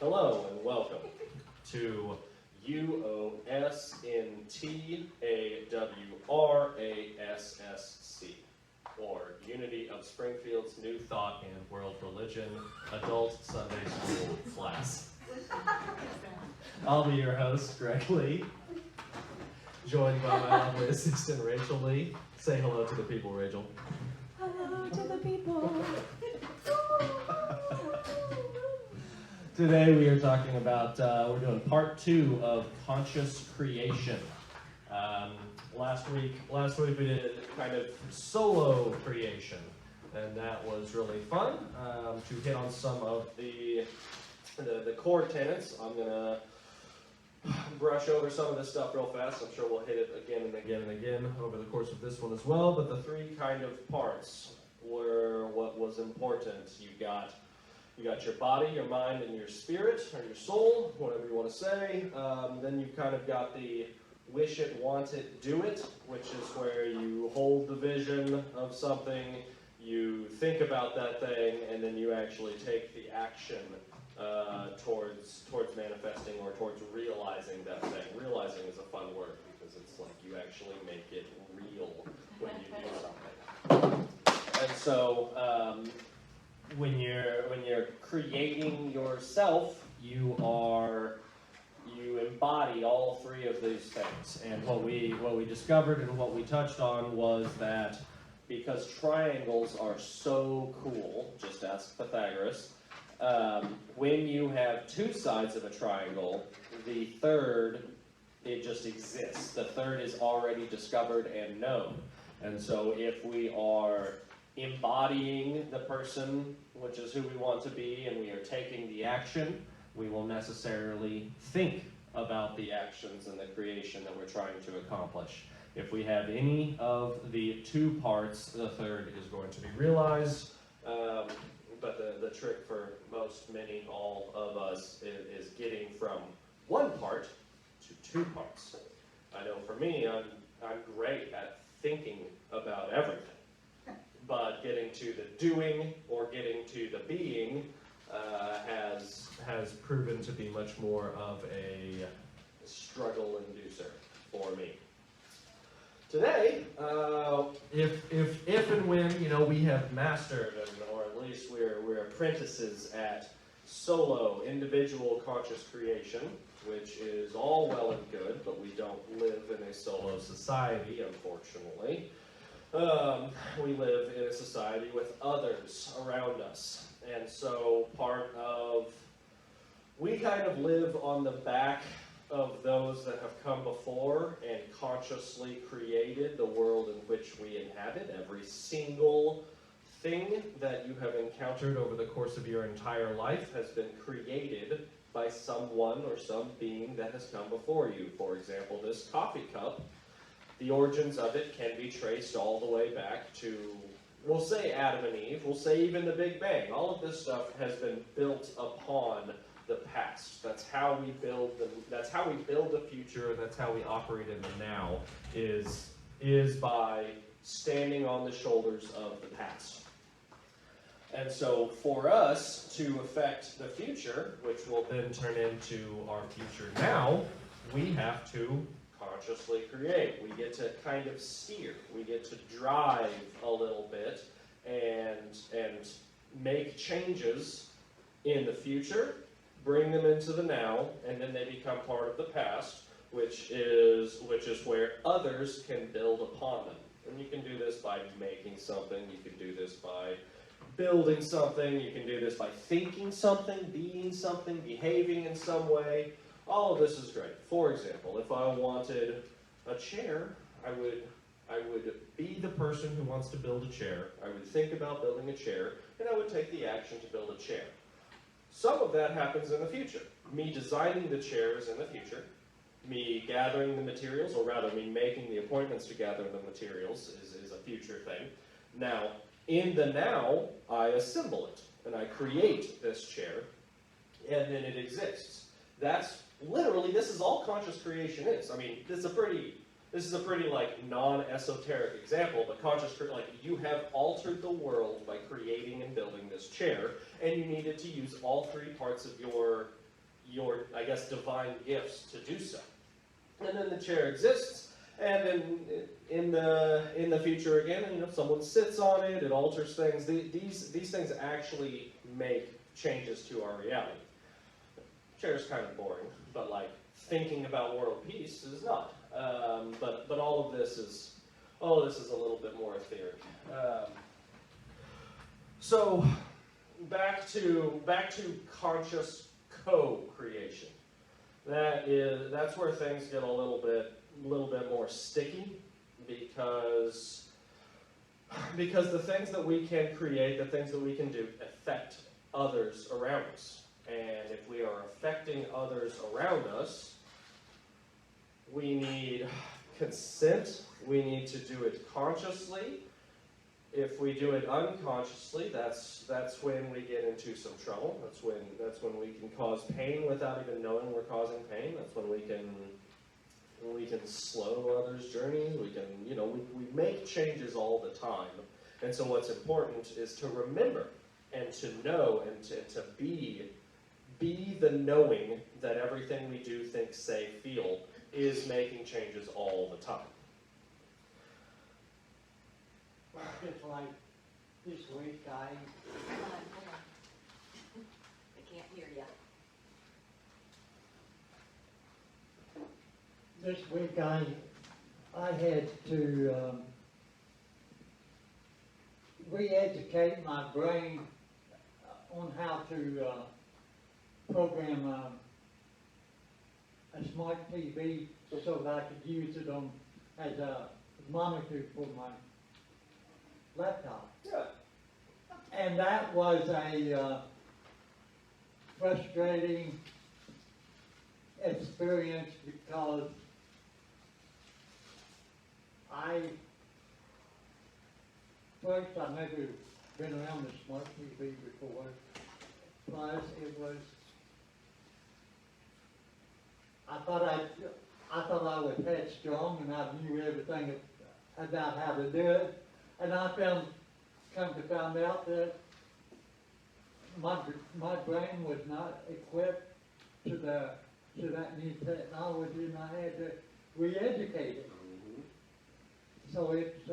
Hello and welcome to UOSNTAWRASSC, or Unity of Springfield's New Thought and World Religion Adult Sunday School class. I'll be your host, Greg Lee, joined by my lovely assistant, Rachel Lee. Say hello to the people, Rachel. Hello to the people. Today we are talking about, we're doing part 2 of conscious creation. Last week we did kind of solo creation, and that was really fun to hit on some of the core tenets. I'm going to brush over some of this stuff real fast. I'm sure we'll hit it again and again and again over the course of this one as well, but the three kind of parts were what was important. You got your body, your mind, and your spirit, or your soul, whatever you want to say. Then you kind of got the wish it, want it, do it, which is where you hold the vision of something, you think about that thing, and then you actually take the action towards manifesting or towards realizing that thing. Realizing is a fun word because it's like you actually make it real when you do something. And so when you're creating yourself, you embody all three of these things. And what we discovered and what we touched on was that because triangles are so cool, just ask Pythagoras, when you have two sides of a triangle, the third, it just exists. The third is already discovered and known. And so if we are embodying the person, which is who we want to be, and we are taking the action, we will necessarily think about the actions and the creation that we're trying to accomplish. If we have any of the two parts, the third is going to be realized. But the trick for most, many, all of us is getting from one part to two parts. I know for me, I'm great at thinking about everything. But getting to the doing or getting to the being has proven to be much more of a struggle inducer for me. Today, if and when we have mastered, or at least we're apprentices at solo individual conscious creation, which is all well and good, but we don't live in a solo society, unfortunately. We live in a society with others around us. And so we kind of live on the back of those that have come before and consciously created the world in which we inhabit. Every single thing that you have encountered over the course of your entire life has been created by someone or some being that has come before you. For example, this coffee cup. The origins of it can be traced all the way back to, we'll say Adam and Eve, we'll say even the Big Bang. All of this stuff has been built upon the past. That's how we build the future, that's how we operate in the now, is by standing on the shoulders of the past. And so for us to affect the future, which will then turn into our future now, we have to consciously create. We get to kind of steer. We get to drive a little bit and make changes in the future, bring them into the now, and then they become part of the past, which is where others can build upon them. And you can do this by making something, you can do this by building something, you can do this by thinking something, being something, behaving in some way. All of this is great. For example, if I wanted a chair, I would be the person who wants to build a chair. I would think about building a chair, and I would take the action to build a chair. Some of that happens in the future. Me designing the chair is in the future. Me gathering the materials, or rather me making the appointments to gather the materials is a future thing. Now, in the now, I assemble it, and I create this chair, and then it exists. That's literally, this is all conscious creation is. I mean, this is a pretty like non-esoteric example, but you have altered the world by creating and building this chair, and you needed to use all three parts of your your, I guess, divine gifts to do so. And then the chair exists, and in the future again, someone sits on it, it alters things. These things actually make changes to our reality. Chair's kind of boring, but like thinking about world peace is not. But all of this is a little bit more etheric. So back to conscious co-creation. That's where things get a little bit more sticky, because the things that we can create, the things that we can do, affect others around us. And if we are affecting others around us, we need consent. We need to do it consciously. If we do it unconsciously, that's when we get into some trouble. That's when we can cause pain without even knowing we're causing pain. That's when we can slow others' journeys. We can, we make changes all the time. And so what's important is to remember and to know and to be the knowing that everything we do, think, say, feel is making changes all the time. Just like this week, Hold on. I can't hear you. I had to re-educate my brain on how to program a smart TV so that I could use it as a monitor for my laptop. Yeah. And that was a frustrating experience because I've never been around a smart TV before. Plus, I thought I was headstrong and I knew everything about how to do it. And I come to find out that my brain was not equipped to that new technology, and I had to re-educate it. So it's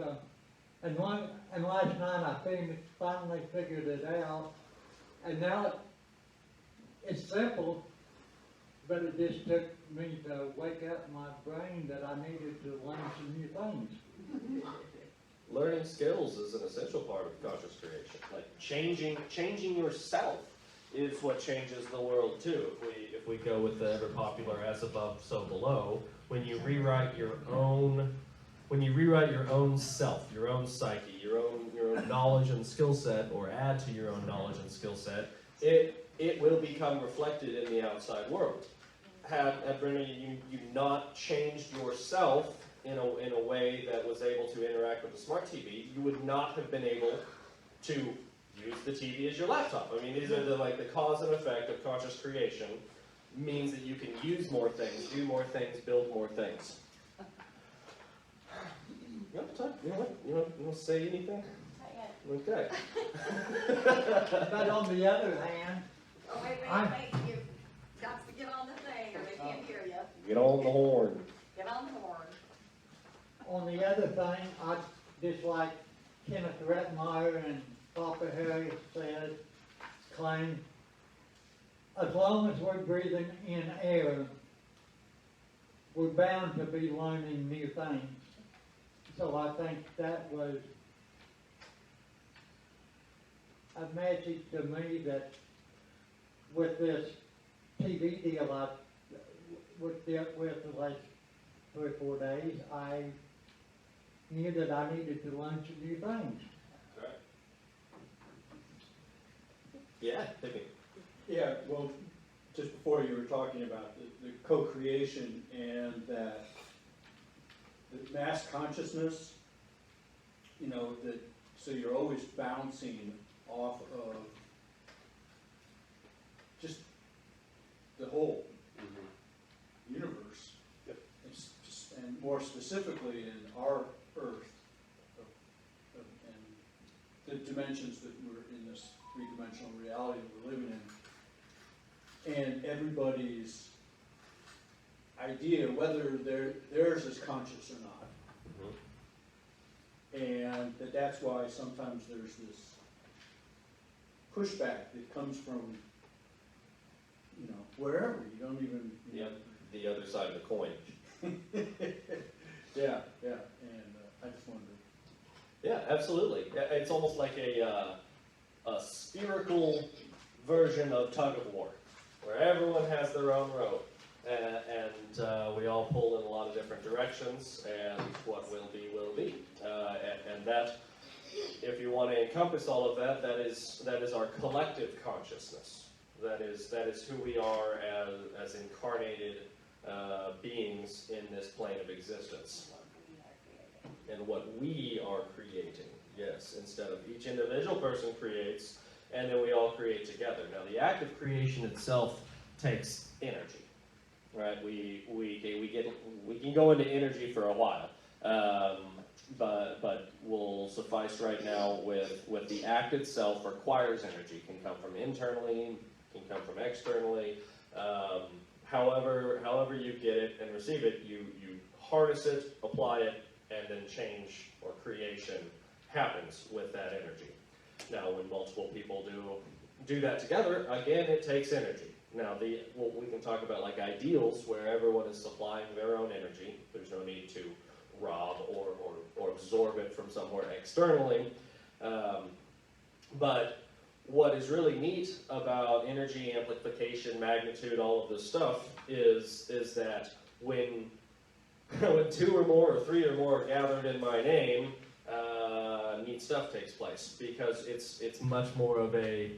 and last night I finally figured it out, and now it's simple, but it just took me to wake up my brain that I needed to learn some new things. Learning skills is an essential part of conscious creation. Like changing yourself is what changes the world too. If we go with the ever popular "as above, so below," when you rewrite your own self, your own psyche, your own knowledge and skill set, or add to your own knowledge and skill set, it will become reflected in the outside world. Had Brenda, you not changed yourself in a way that was able to interact with the smart TV, you would not have been able to use the TV as your laptop. I mean, these are the cause and effect of conscious creation. Means that you can use more things, do more things, build more things. You have time? You want to say anything? Not yet. Okay. But on the other hand, Oh, wait, you've got to get on the thing or they can't hear you. Get on the horn. Get on the horn. on the other thing, I just like Kenneth Rettmeyer and Papa Harry claim, as long as we're breathing in air, we're bound to be learning new things. So I think that was a message to me that with this TV deal I dealt with the last 3 or 4 days, I knew that I needed to learn some new things. Right. Yeah, maybe. Yeah, well, just before you were talking about the co-creation and that the mass consciousness, that so you're always bouncing off of just the whole universe. Yep. It's just, and more specifically in our Earth, and the dimensions that we're in, this three-dimensional reality that we're living and everybody's idea, whether theirs is conscious or not. And that's why sometimes there's this pushback that comes from, wherever, you don't even. Yep, the other side of the coin. Yeah, and I just wanted to. Yeah, absolutely. It's almost like a spherical version of tug of war, where everyone has their own rope, and we all pull in a lot of different directions, and what will be will be. And that, if you want to encompass all of that, that is our collective consciousness. That is who we are as incarnated beings in this plane of existence. And what we are creating, yes, instead of each individual person creates, and then we all create together. Now, the act of creation itself takes energy, right? We can go into energy for a while, but we'll suffice right now with the act itself requires energy. Can come from internally, can come from externally. However you get it and receive it, you harness it, apply it, and then change or creation happens with that energy. Now, when multiple people do that together, again, it takes energy. Now, we can talk about like ideals where everyone is supplying their own energy. There's no need to rob or absorb it from somewhere externally. But what is really neat about energy, amplification, magnitude, all of this stuff is that when two or more or three or more are gathered in my name, neat stuff takes place, because it's much more of the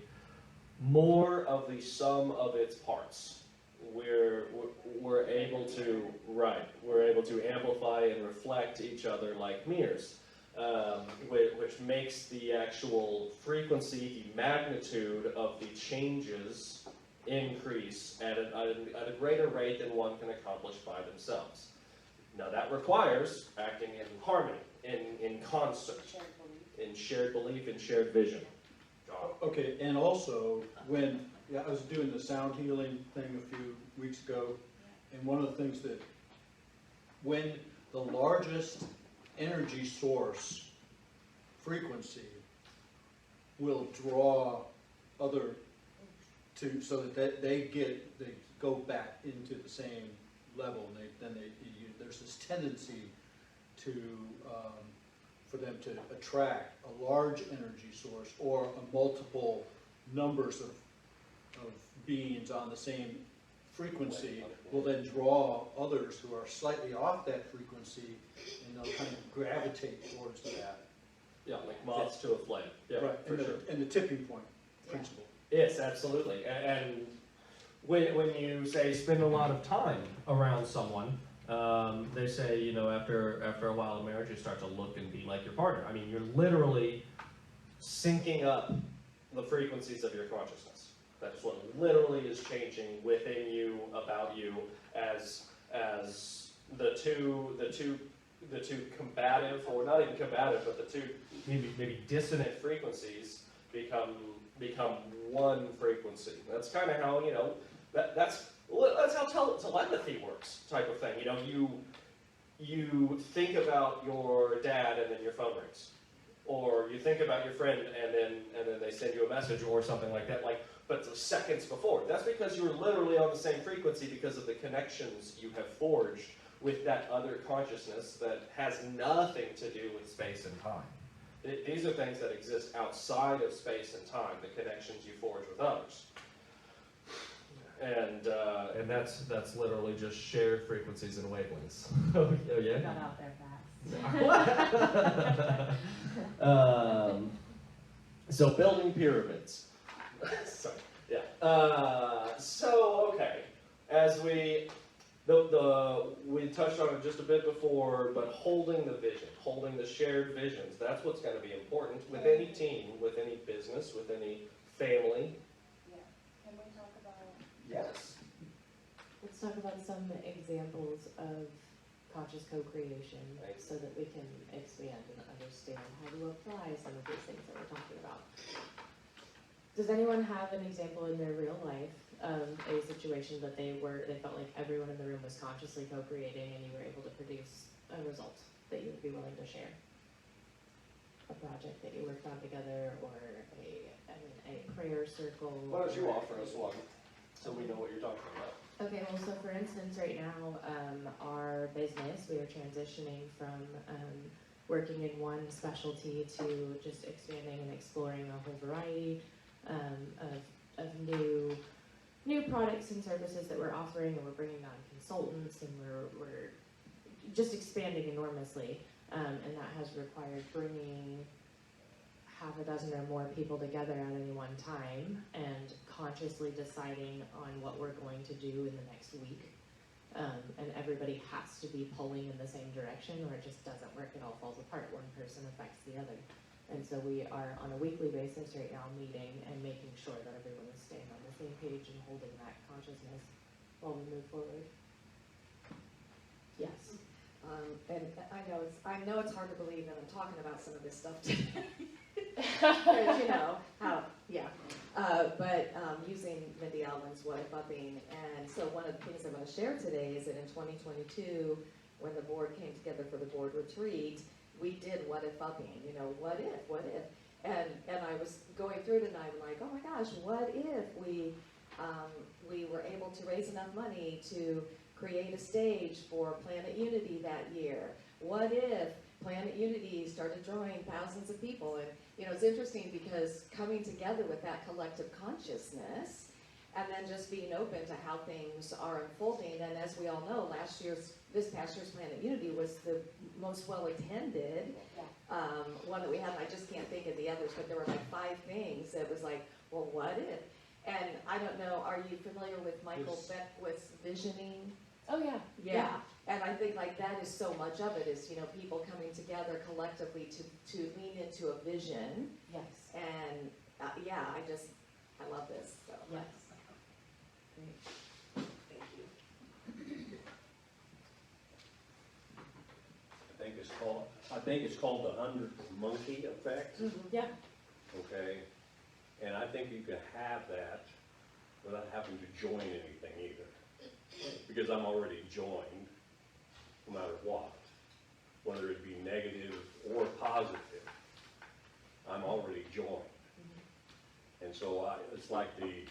sum of its parts. We're able to amplify and reflect each other like mirrors, which makes the actual frequency, the magnitude of the changes increase at a greater rate than one can accomplish by themselves. Now that requires acting in harmony, in concert, in shared belief, in shared vision. Okay, and also, I was doing the sound healing thing a few weeks ago, and one of the things that, when the largest energy source frequency will draw other so that they go back into the same level, and there's this tendency for them to attract a large energy source or a multiple numbers of beings on the same frequency will then draw others who are slightly off that frequency, and they'll kind of gravitate towards that. Yeah, like moths to a flame. Yeah, right. for sure. And the tipping point principle. Yes, absolutely. And when you say spend a lot of time around someone, they say, after a while of marriage, you start to look and be like your partner. I mean, you're literally syncing up the frequencies of your consciousness. That's what literally is changing within you, about you, as the two combative, or not even combative, but the two maybe dissonant frequencies become one frequency. That's kind of how that's how telepathy works, type of thing. You think about your dad and then your phone rings, or you think about your friend and then they send you a message or something like that. But seconds before, that's because you're literally on the same frequency because of the connections you have forged with that other consciousness that has nothing to do with space and time. These are things that exist outside of space and time, the connections you forge with others. And that's literally just shared frequencies and wavelengths. Oh yeah. Got out there fast. So building pyramids. Sorry. Yeah. So okay, as we touched on it just a bit before, but holding the vision, holding the shared visions, that's what's going to be important with any team, with any business, with any family. Yeah. Can we talk about? Yes. Let's talk about some examples of conscious co-creation so that we can expand and understand how to apply some of these things that we're talking about. Does anyone have an example in their real life of a situation that they felt like everyone in the room was consciously co-creating and you were able to produce a result that you would be willing to share? A project that you worked on together, or a prayer circle? Why don't you or offer us one, so we know what you're talking about? Okay, well, so for instance, right now, our business, we are transitioning from working in one specialty to just expanding and exploring a whole variety of new products and services that we're offering, and we're bringing on consultants, and we're just expanding enormously, and that has required bringing half a dozen or more people together at any one time and consciously deciding on what we're going to do in the next week. And everybody has to be pulling in the same direction, or it just doesn't work, it all falls apart. One person affects the other. And so we are on a weekly basis right now meeting and making sure that everyone is staying on the same page and holding that consciousness while we move forward. Yes. And I know it's hard to believe that I'm talking about some of this stuff today. Because, you know, but using Mindy Allen's what if upping. And so one of the things I'm going to share today is that in 2022, when the board came together for the board retreat, we did what if upping, you know, what if? And I was going through it and I'm like, oh my gosh, what if we were able to raise enough money to create a stage for Planet Unity that year? What if Planet Unity started drawing thousands of people? And you know, it's interesting because coming together with that collective consciousness and then just being open to how things are unfolding. And as we all know, this past year's Planet Unity was the most well-attended one that we had. I just can't think of the others, but there were like 5 things that was like, well, what if? And I don't know, are you familiar with Michael Beckwith's visioning? Oh, yeah. Yeah. And I think like that is so much of it is, you know, people coming together collectively to lean into a vision. Yes. And I love this. So. Yes. Great. Thank you. I think it's called the 100 monkey effect, Yeah. okay? And I think you can have that without having to join anything either. Because I'm already joined, no matter what. Whether it be negative or positive, I'm already joined. And so it's like the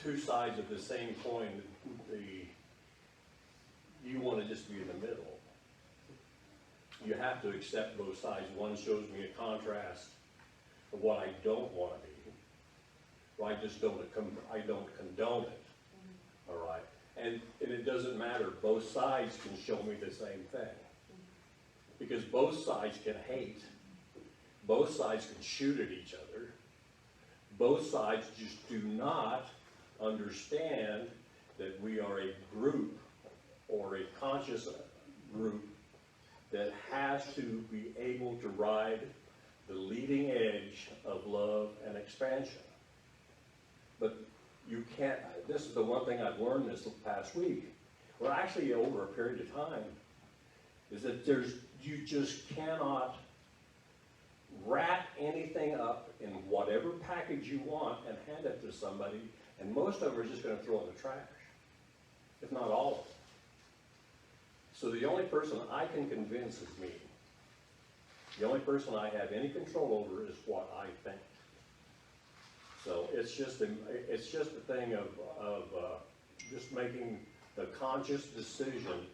two sides of the same coin. You want to just be in the middle. You have to accept both sides. One shows me a contrast of what I don't want to be. Well, I don't condone it. All right, and it doesn't matter. Both sides can show me the same thing, because both sides can hate. Both sides can shoot at each other. Both sides just do not understand that we are a group or a conscious group that has to be able to ride the leading edge of love and expansion. But you can't, this is the one thing I've learned this past week, well actually over a period of time, is that you just cannot wrap anything up in whatever package you want and hand it to somebody, and most of them are just going to throw it in the trash, if not all of them. So the only person I can convince is me. The only person I have any control over is what I think. So it's just a thing of just making the conscious decision.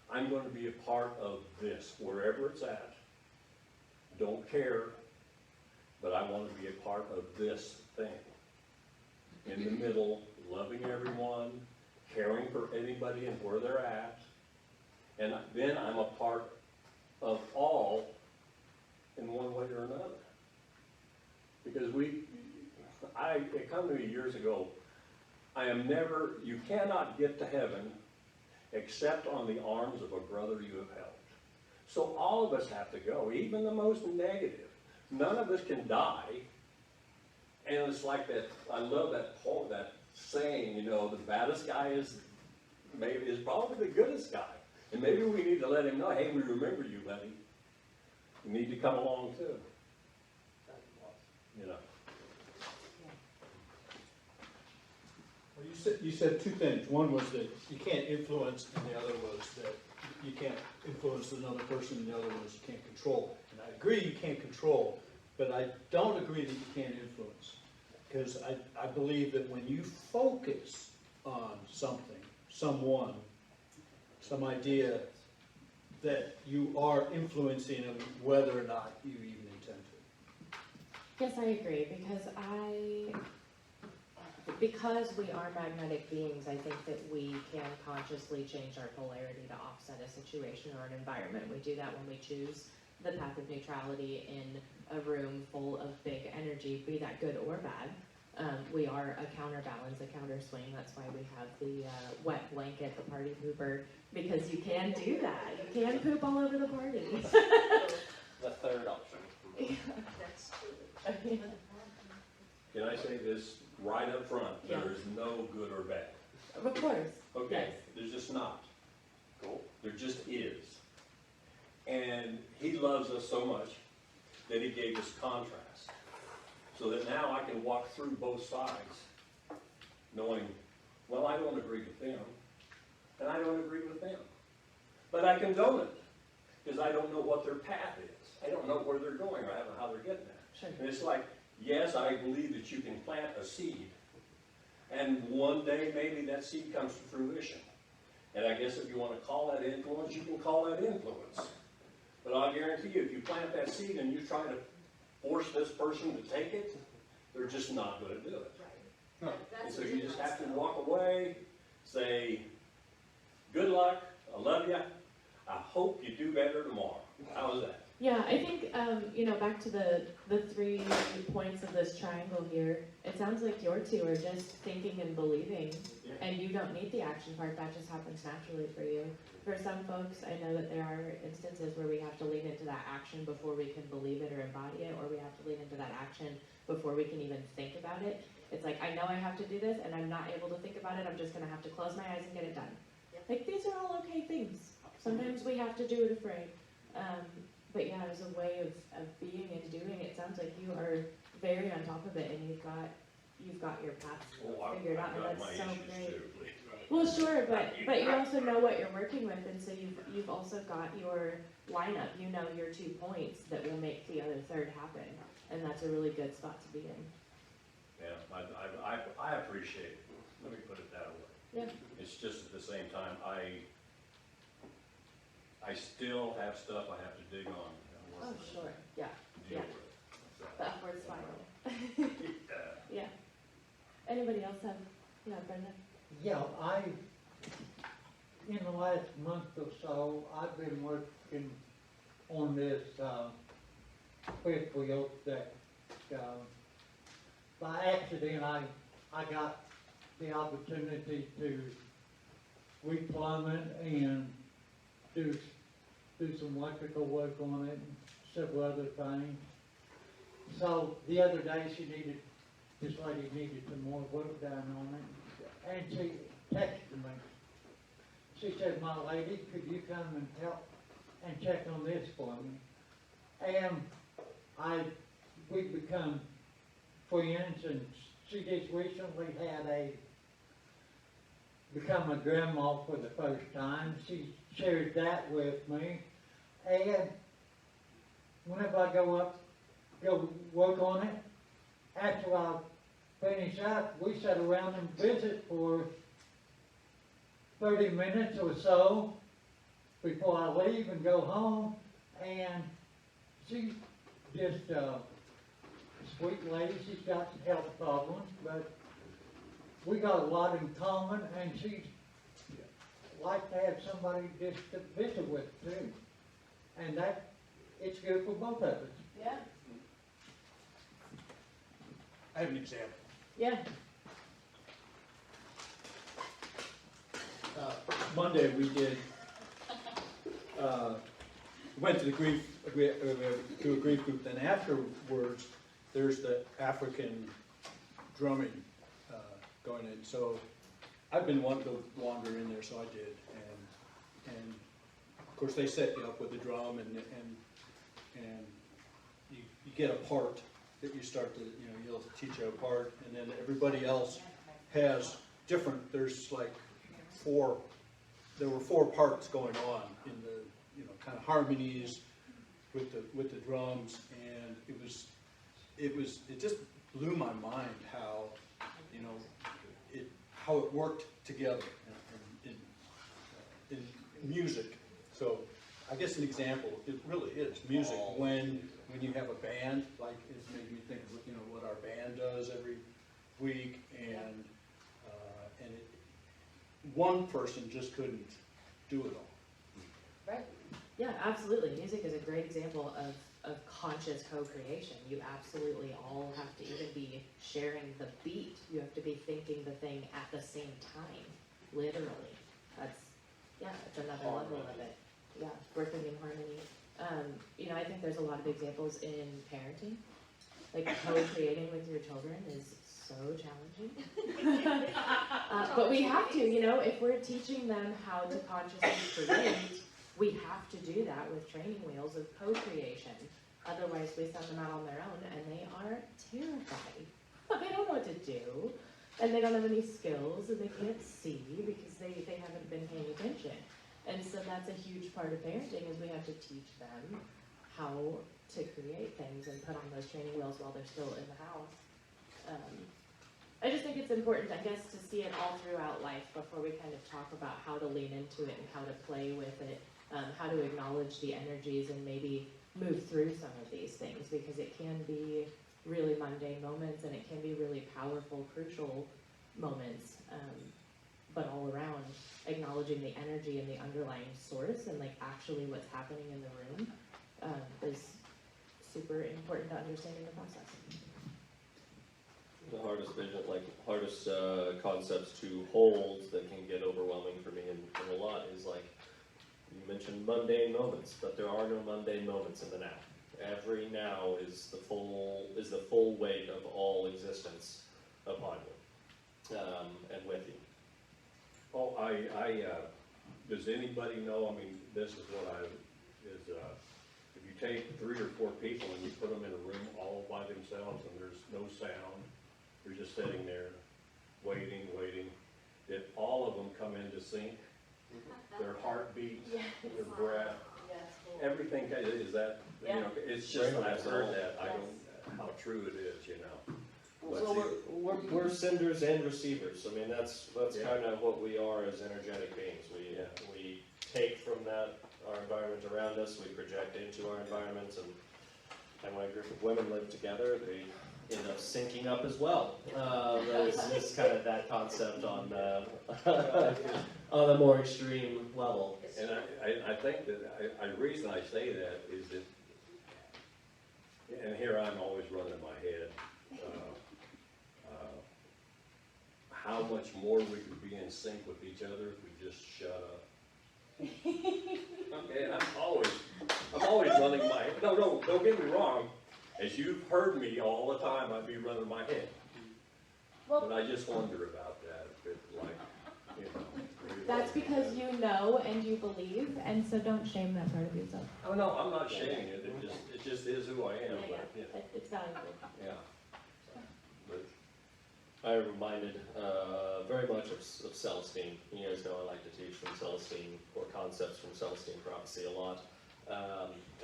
I'm going to be a part of this, wherever it's at. Don't care, but I want to be a part of this thing. In the middle, loving everyone, caring for anybody and where they're at. And then I'm a part of all in one way or another. Because it came to me years ago, you cannot get to heaven except on the arms of a brother you have helped. So all of us have to go, even the most negative. None of us can die. And it's like that, I love that saying, you know, the baddest guy is probably the goodest guy. And maybe we need to let him know, hey, we remember you, buddy. You need to come along too. You know. you said two things. One was that you can't influence, and the other was that you can't influence another person, and the other was you can't control. And I agree you can't control, but I don't agree that you can't influence. Because I believe that when you focus on something, someone, some idea, that you are influencing them whether or not you even intend to. Yes, I agree, because we are magnetic beings, I think that we can consciously change our polarity to offset a situation or an environment. We do that when we choose the path of neutrality in a room full of big energy, be that good or bad. We are a counterbalance, a counterswing. That's why we have the wet blanket, the party pooper, because you can do that. You can poop all over the party. The third option. That's true. Can I say this right up front? Yeah. There is no good or bad. Of course. Okay, Yes. there's just not. Cool. There just is. And he loves us so much that he gave us contrast. So that now I can walk through both sides knowing, well, I don't agree with them, and I don't agree with them. But I condone it, because I don't know what their path is. I don't know where they're going, or I don't know how they're getting there. Sure. And it's like, yes, I believe that you can plant a seed, and one day maybe that seed comes to fruition. And I guess if you want to call that influence, you can call that influence. But I'll guarantee you, if you plant that seed and you try to force this person to take it, they're just not going to do it. No. And so you just have to walk away, say, good luck, I love you, I hope you do better tomorrow. How is that? Yeah, I think, back to the 3 points of this triangle here, it sounds like your two are just thinking and believing, and you don't need the action part, that just happens naturally for you. For some folks, I know that there are instances where we have to lean into that action before we can believe it or embody it, or we have to lean into that action before we can even think about it. It's like, I know I have to do this, and I'm not able to think about it, I'm just gonna have to close my eyes and get it done. Like, these are all okay things. Sometimes we have to do it afraid. But yeah, as a way of being and doing, it sounds like you are very on top of it, and you've got your path figured out, and I've got that's my so issues great. too. Well, sure, but you also know what you're working with, and so you've also got your lineup. You know your 2 points that will make the other third happen, and that's a really good spot to be in. Yeah, I appreciate it. Let me put it that way. Yeah. It's just at the same time, I still have stuff I have to dig on and Oh, work with, sure. Yeah. deal Yeah. with. The upward spiral. Yeah. Yeah. Anybody else have? Yeah, Brenda. Yeah, in the last month or so, I've been working on this, fifth wheel that, by accident, I got the opportunity to replumb it and do some electrical work on it and several other things. So the other day this lady needed some more work done on it, and she texted me. She said, "My lady, could you come and help and check on this for me?" And we've become friends, and she just recently had become a grandma for the first time. She shared that with me, and whenever I go work on it, after I finish up, we sit around and visit for 30 minutes or so before I leave and go home, and she's just a sweet lady. She's got some health problems, but we got a lot in common, and she'd like to have somebody just to visit with too. And it's good for both of us. Yeah. I have an example. Yeah. Monday we did, went to the grief group, then afterwards, there's the African drumming going in. So I've been wanting to wander in there, so I did. And of course, they set you up with the drum, and you get a part that you start to, you'll teach you a part, and then everybody else has different, there's like there were 4 parts going on in the, you know, kind of harmonies with the drums, and it just blew my mind how, you know, how it worked together in music. So I guess an example, it really is music when you have a band, like it made me think of, you know, what our band does every week, and one person just couldn't do it all. Right. Yeah, absolutely. Music is a great example of conscious co-creation. You absolutely all have to even be sharing the beat. You have to be thinking the thing at the same time, literally. It's another level of it. Yeah, working in harmony. You know, I think there's a lot of examples in parenting. Like co-creating with your children is so challenging. But we have to, you know, if we're teaching them how to consciously create, we have to do that with training wheels of co-creation. Otherwise, we send them out on their own and they are terrified. They don't know what to do, and they don't have any skills, and they can't see because they haven't been paying attention. And so that's a huge part of parenting, is we have to teach them how to create things and put on those training wheels while they're still in the house. I just think it's important, I guess, to see it all throughout life before we kind of talk about how to lean into it and how to play with it, how to acknowledge the energies and maybe move through some of these things, because it can be really mundane moments and it can be really powerful, crucial moments, but all around acknowledging the energy and the underlying source and like actually what's happening in the room is super important to understanding the process. The hardest vision, hardest concepts to hold that can get overwhelming for me in a lot is like, you mentioned mundane moments, but there are no mundane moments in the now. Every now is the full weight of all existence upon you, and with you. Oh, does anybody know, I mean, this is what if you take 3 or 4 people and you put them in a room all by themselves and there's no sound, they're just sitting there waiting, did all of them come into sync? Their heartbeat, their breath, everything, is that, you know, it's just, I've heard that, I don't, how true it is, you know. Well, we're senders and receivers. I mean, that's kind of what we are as energetic beings. We take from that our environment around us, we project into our environments, and when a group of women live together, they end up syncing up as well. It's kind of that concept on a more extreme level. And I think that the reason I say that is that, and here I'm always running in my head, how much more we could be in sync with each other if we just shut up. Okay, I'm always running my head. No, don't get me wrong. As you've heard me all the time, I'd be running my head. But I just wonder about that. If it's like, you know. That's because you know and you believe, and so don't shame that part of yourself. Oh no, I'm not shaming it. It just is who I am. But, yeah. It's valuable. Yeah. But, I'm reminded very much of Celestine. You guys know I like to teach from Celestine, or concepts from Celestine prophecy a lot.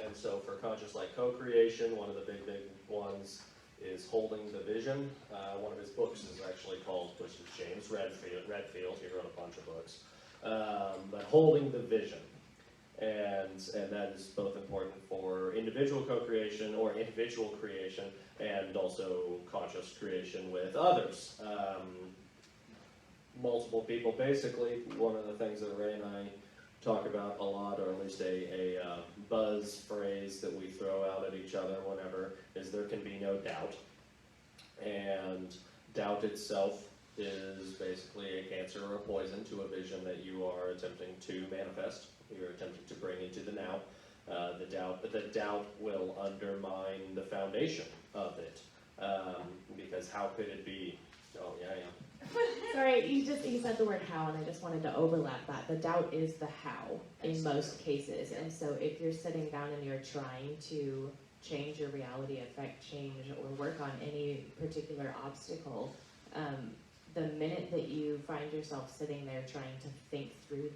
And so for conscious light co-creation, one of the big ones is holding the vision. One of his books is actually called, which is James Redfield, he wrote a bunch of books. But holding the vision. And that is both important for individual co-creation or individual creation, and also conscious creation with others. Multiple people, basically, one of the things that Ray and I talk about a lot, or at least a buzz phrase that we throw out at each other whenever, is there can be no doubt. And doubt itself is basically a cancer or a poison to a vision that you are attempting to manifest, you're attempting to bring into the now. The doubt will undermine the foundation of it, because how could it be? Oh yeah. Sorry, he said the word how, and I just wanted to overlap that. The doubt is the how in most cases, and so if you're sitting down and you're trying to change your reality, affect change, or work on any particular obstacle, the minute that you find yourself sitting there trying to think through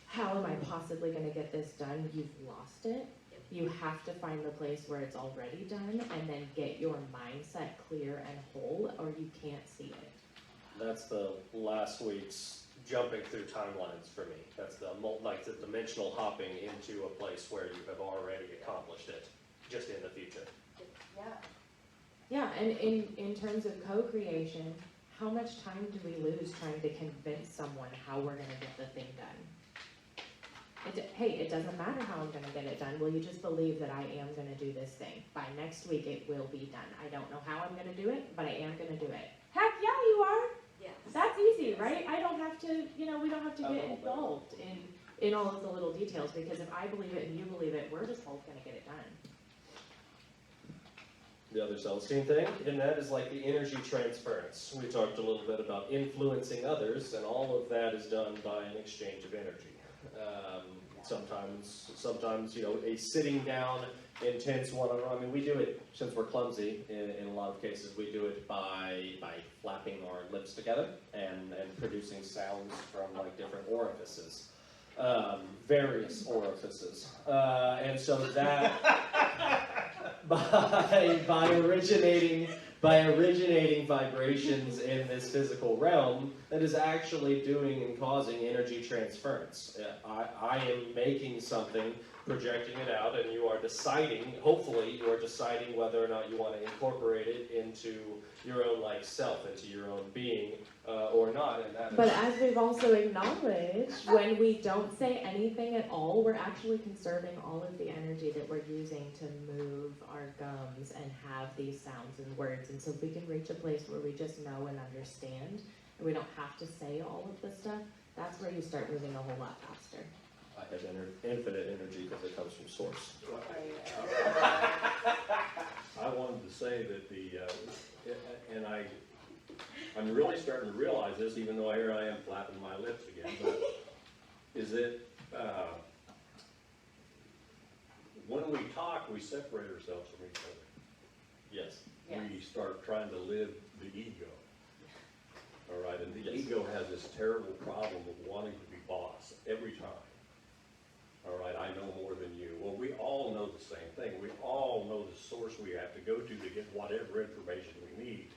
how am I possibly going to get this done, you've lost it. You have to find the place where it's already done and then get your mindset clear and whole, or you can't see it. That's the last week's jumping through timelines for me. That's the dimensional hopping into a place where you have already accomplished it, just in the future. Yeah. Yeah, and in terms of co-creation, how much time do we lose trying to convince someone how we're going to get the thing done? It doesn't matter how I'm going to get it done. Will you just believe that I am going to do this thing? By next week, it will be done. I don't know how I'm going to do it, but I am going to do it. Heck yeah, you are. Yes. That's easy, right? I don't have to, we don't have to get involved in all of the little details, because if I believe it and you believe it, we're just both going to get it done. The other Celestine thing, and that is like the energy transference. We talked a little bit about influencing others, and all of that is done by an exchange of energy. Sometimes, a sitting down, intense one-on-one. I mean, we do it, since we're clumsy, in a lot of cases, we do it by flapping our lips together and producing sounds from like different orifices. Various orifices. And so that, by originating vibrations in this physical realm, that is actually doing and causing energy transference. I am making something, projecting it out, and you are deciding, hopefully you are deciding whether or not you want to incorporate it into your own like self, into your own being, or not. And that But as we've also acknowledged, when we don't say anything at all, we're actually conserving all of the energy that we're using to move our gums and have these sounds and words. And so if we can reach a place where we just know and understand, and we don't have to say all of this stuff, that's where you start moving a whole lot faster. I have infinite energy because it comes from source. I wanted to say that and I'm really starting to realize this, even though here I am flapping my lips again, but is that when we talk, we separate ourselves from each other. Yes. We start trying to live the ego. All right, and the Yes. ego has this terrible problem of wanting to be boss every time. All right, I know more than you. Well, we all know the same thing. We all know the source we have to go to get whatever information we need.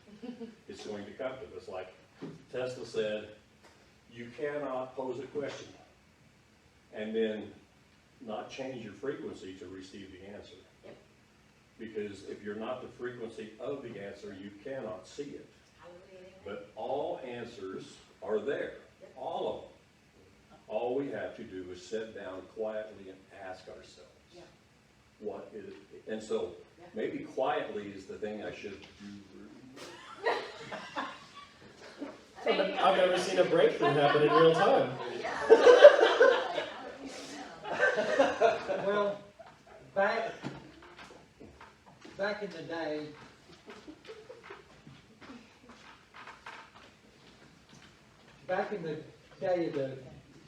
It's going to come to us. Like Tesla said, you cannot pose a question and then not change your frequency to receive the answer. Yep. Because if you're not the frequency of the answer, you cannot see it. Hallelujah. But all answers are there, all of them. All we have to do is sit down quietly and ask ourselves, Yeah. what is it? And so maybe quietly is the thing I should do. I've never seen a breakthrough happen in real time. Well, back in the day, of the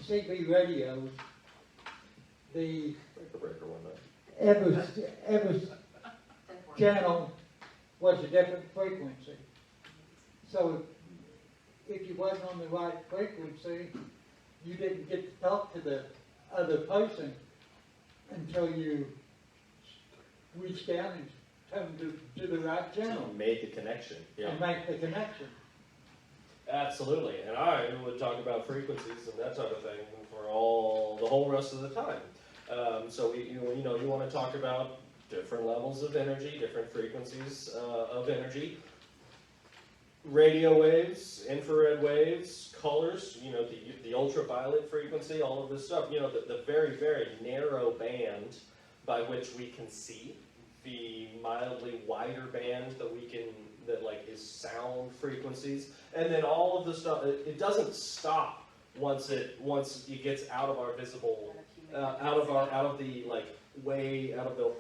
CB radios, the Break the breaker one night. every channel was a different frequency. So if you wasn't on the right frequency, you didn't get to talk to the other person until you reached down and told them to the right channel Made the connection. Yeah. and make the connection. Absolutely, and I would talk about frequencies and that type of thing for the whole rest of the time. So you want to talk about different levels of energy, different frequencies of energy, radio waves, infrared waves, colors. The ultraviolet frequency, all of this stuff. The very, very narrow band by which we can see, the mildly wider band that is sound frequencies, and then all of the stuff. It doesn't stop once it gets out of our visible, out of the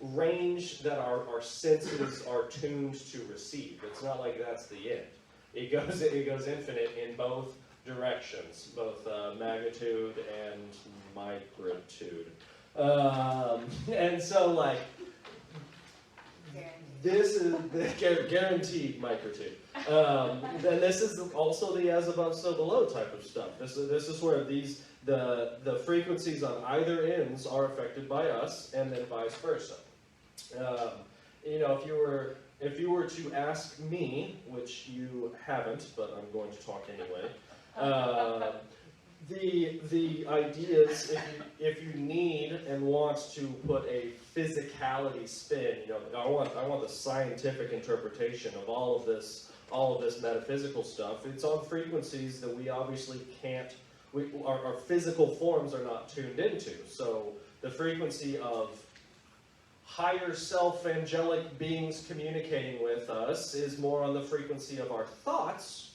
range that our senses are tuned to receive. It's not like that's the end. It goes infinite in both directions, both magnitude and microtude. And so this is the guaranteed microtude. Then this is also the as above, so below type of stuff. This is where the frequencies on either ends are affected by us, and then vice versa. You know, if you were to ask me, which you haven't, but I'm going to talk anyway, the ideas, if you need and want to put a physicality spin, you know, I want the scientific interpretation of all of this metaphysical stuff. It's on frequencies that we obviously can't. Our physical forms are not tuned into. So the frequency of higher self angelic beings communicating with us is more on the frequency of our thoughts.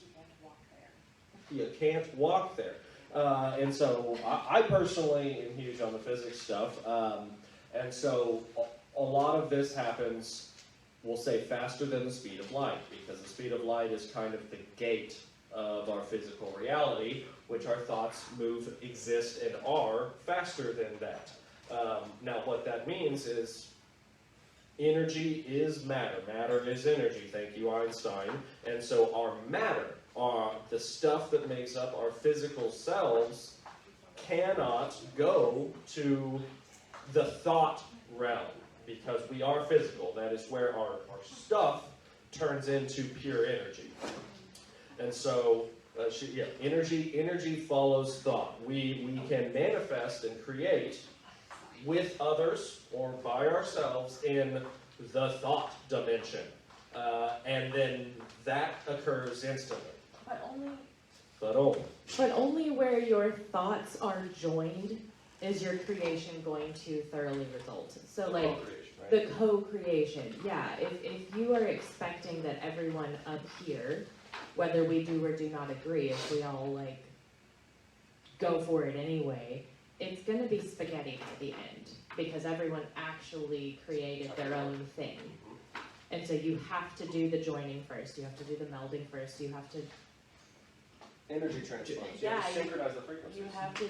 You can't walk there. And so I personally am huge on the physics stuff. And so a lot of this happens, we'll say, faster than the speed of light, because the speed of light is kind of the gate of our physical reality, which our thoughts move, exist, and are faster than that. Now what that means is energy is matter. Matter is energy. Thank you, Einstein. And so our matter, the stuff that makes up our physical selves, cannot go to the thought realm because we are physical. That is where our stuff turns into pure energy. And so, energy follows thought. We can manifest and create with others or by ourselves in the thought dimension. And then that occurs instantly. But only where your thoughts are joined is your creation going to thoroughly result. So like the co-creation, yeah. If you are expecting that everyone up here, whether we do or do not agree, if we all like go for it anyway, it's gonna be spaghetti by the end because everyone actually created their own thing. And so you have to do the joining first, you have to do the melding first, you have to energy transfer. Yeah, synchronize the frequencies. You have to,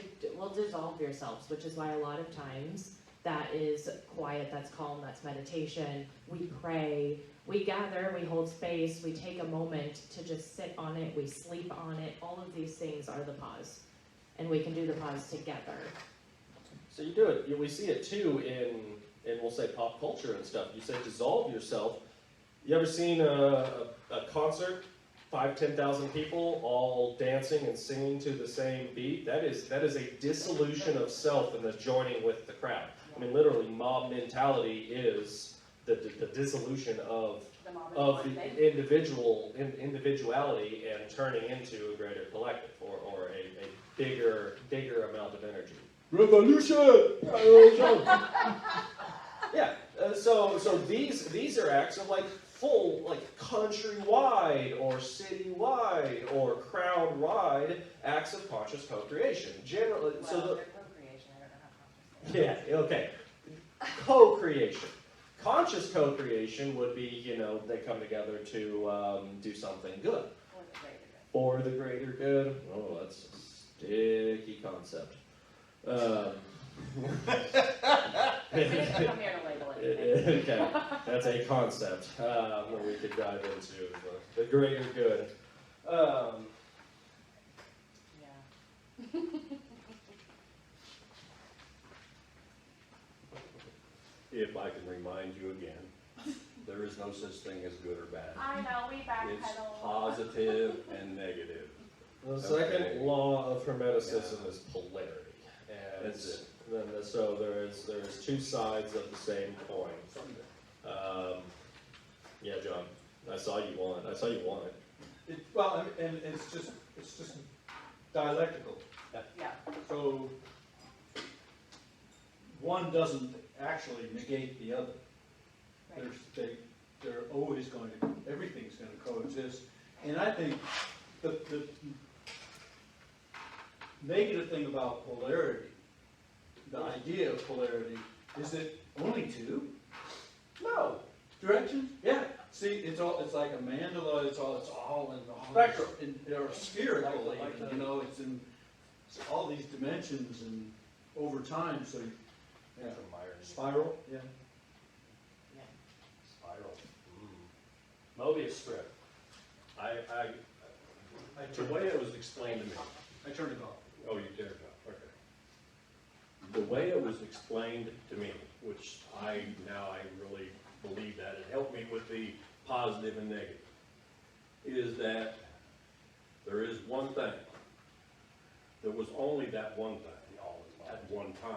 dissolve yourselves, which is why a lot of times that is quiet, that's calm, that's meditation. We pray, we gather, we hold space, we take a moment to just sit on it, we sleep on it. All of these things are the pause. And we can do the pause together. So you do it, we see it too in we'll say pop culture and stuff. You say dissolve yourself. You ever seen a concert? 5,000-10,000 people all dancing and singing to the same beat. That is a dissolution of self and the joining with the crowd. I mean, literally, mob mentality is the dissolution of the individuality and turning into a greater collective or a bigger amount of energy. Revolution. Yeah. So these are acts of like full, like countrywide or citywide or crowd-wide acts of conscious co-creation. Generally, Well, so the co-creation, I don't know how conscious. yeah, okay, co-creation. Conscious co-creation would be, they come together to do something good. Or the greater good. For the greater good. Oh, that's a sticky concept. We didn't come here to label it. Okay, that's a concept that we could dive into, the greater good. Yeah. If I can remind you again, there is no such thing as good or bad. I know, we It's backpedal. positive and negative. The second Okay. law of Hermeticism is polarity. And That's it. then so there's two sides of the same coin. Yeah, John, I saw you want it. Well, and it's just dialectical. Yeah. So one doesn't actually negate the other. Right. They're always going to, everything's going to coexist. And I think the negative thing about polarity, the idea of polarity, is it only two? No. Directions? Yeah. See, it's like a mandala. It's all in the spectrum, or spherical. It's in all these dimensions and over time. So, yeah. Spiral. Yeah. Spiral. Mobius strip. The way it was explained to me, I turned it off. oh, you turned it off, okay. The way it was explained to me, which I really believe that, it helped me with the positive and negative, is that there is one thing. There was only that one thing at one time.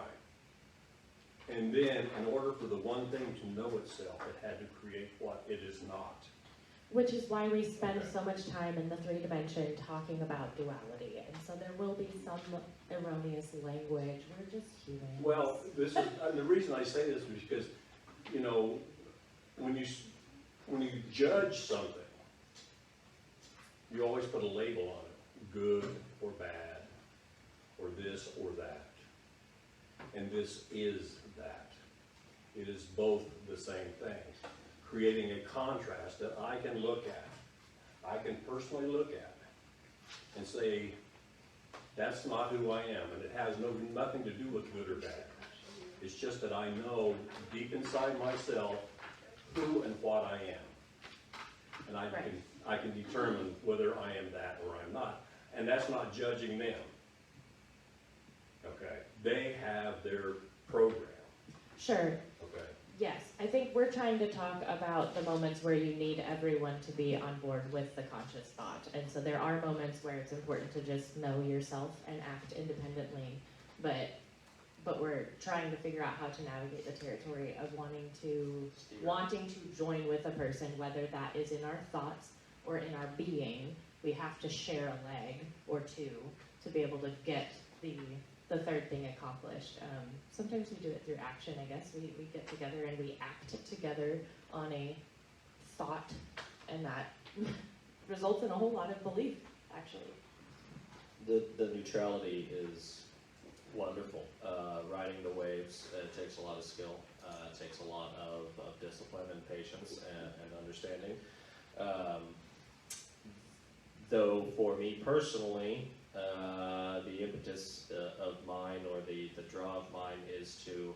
And then, in order for the one thing to know itself, it had to create what it is not. Which is why we spend so much time in the 3D talking about duality. And so there will be some erroneous language. We're just humans. Well, this is, and the reason I say this is because, you know, when you judge something, you always put a label on it, good or bad, or this or that. And this is that. It is both the same thing, creating a contrast that I can look at, I can personally look at, and say, that's not who I am, and it has nothing to do with good or bad. It's just that I know deep inside myself who and what I am. And I can determine whether I am that or I'm not. And that's not judging them. Okay? They have their program. Sure. Okay? Yes, I think we're trying to talk about the moments where you need everyone to be on board with the conscious thought. And so there are moments where it's important to just know yourself and act independently. But we're trying to figure out how to navigate the territory of wanting to join with a person, whether that is in our thoughts or in our being. We have to share a leg or two to be able to get the third thing accomplished. Sometimes we do it through action, I guess. We get together and we act together on a thought, and that results in a whole lot of belief, actually. The neutrality is wonderful. Riding the waves, it takes a lot of skill. It takes a lot of discipline and patience and understanding. Though for me personally, the impetus of mine, or the draw of mine, is to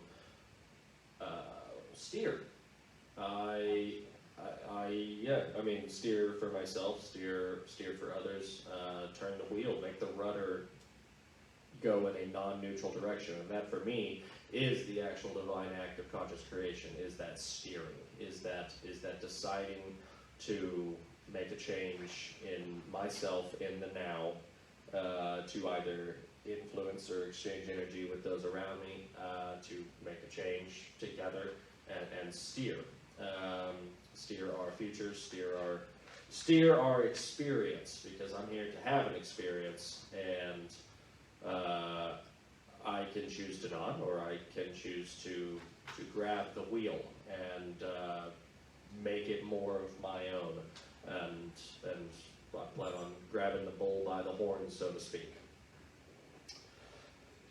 steer. Steer for myself, steer for others, turn the wheel, make the rudder go in a non-neutral direction. And that for me is the actual divine act of conscious creation, is that steering, is that deciding to make a change in myself in the now, to either influence or exchange energy with those around me, to make a change together and steer. Steer our future, steer our experience, because I'm here to have an experience, and I can choose to not, or I can choose to grab the wheel and make it more of my own, and I plan on grabbing the bull by the horns, so to speak.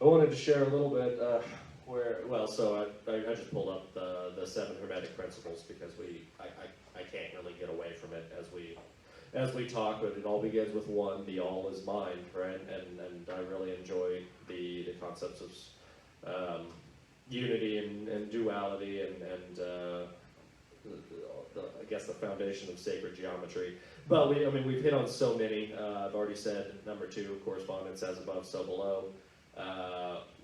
I wanted to share a little bit I just pulled up the 7 Hermetic Principles, because I can't really get away from it as we talk, but it all begins with one, the all is mind, right? And I really enjoy the concepts of unity and duality and I guess the foundation of sacred geometry. But we've hit on so many. I've already said number 2, correspondence as above, so below.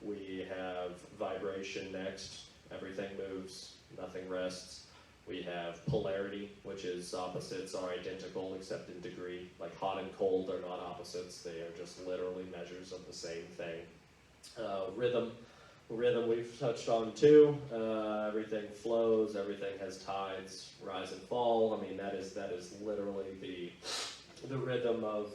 We have vibration next. Everything moves, nothing rests. We have polarity, which is opposites are identical except in degree. Like hot and cold are not opposites. They are just literally measures of the same thing. Rhythm we've touched on too. Everything flows, everything has tides, rise and fall. That is literally the rhythm of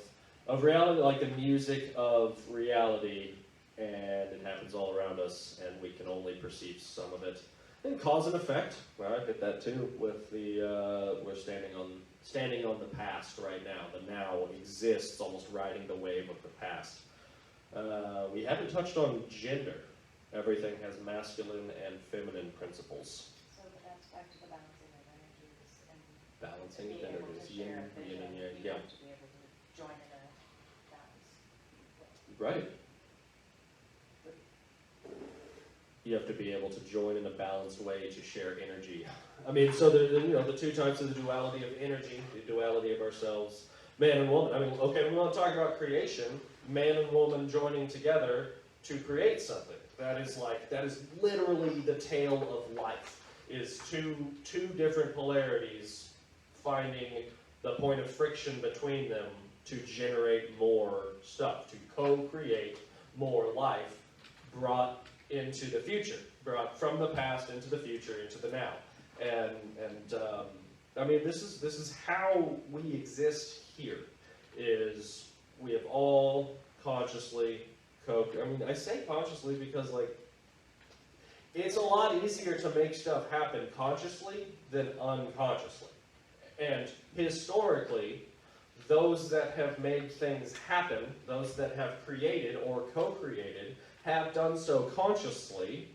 reality, like the music of reality, and it happens all around us, and we can only perceive some of it. And cause and effect. Well, I get that too. With we're standing on the past right now. The now exists, almost riding the wave of the past. We haven't touched on gender. Everything has masculine and feminine principles. So that's back to the balancing of energies and Balancing being able energies, to yin share a and vision. yang. You Yeah, have to be able to join in a balance. right. You have to be able to join in a balanced way to share energy. So the 2 types of the duality of energy, the duality of ourselves, man and woman. I mean, okay, we want to talk about creation, man and woman joining together to create something. That is literally the tale of life, is two different polarities finding the point of friction between them to generate more stuff, to co-create more life brought into the future, brought from the past into the future, into the now. And I mean, this is how we exist here, is we have all consciously I mean, I say consciously because, like, it's a lot easier to make stuff happen consciously than unconsciously. And historically, those that have made things happen, those that have created or co-created, have done so consciously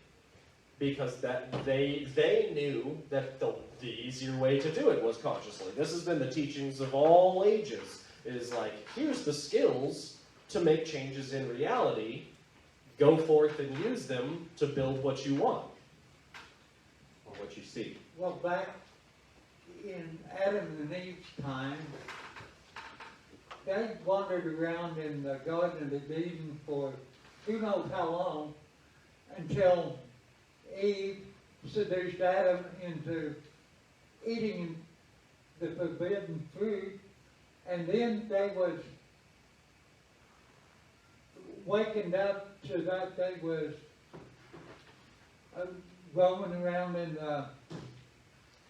because that they knew that the easier way to do it was consciously. This has been the teachings of all ages, is like, here's the skills to make changes in reality, go forth and use them to build what you want, or what you see. Well, back in Adam and Eve's time, they wandered around in the Garden of Eden for who knows how long, until Eve seduced Adam into eating the forbidden fruit, and then they was wakened up so that they was roaming around in the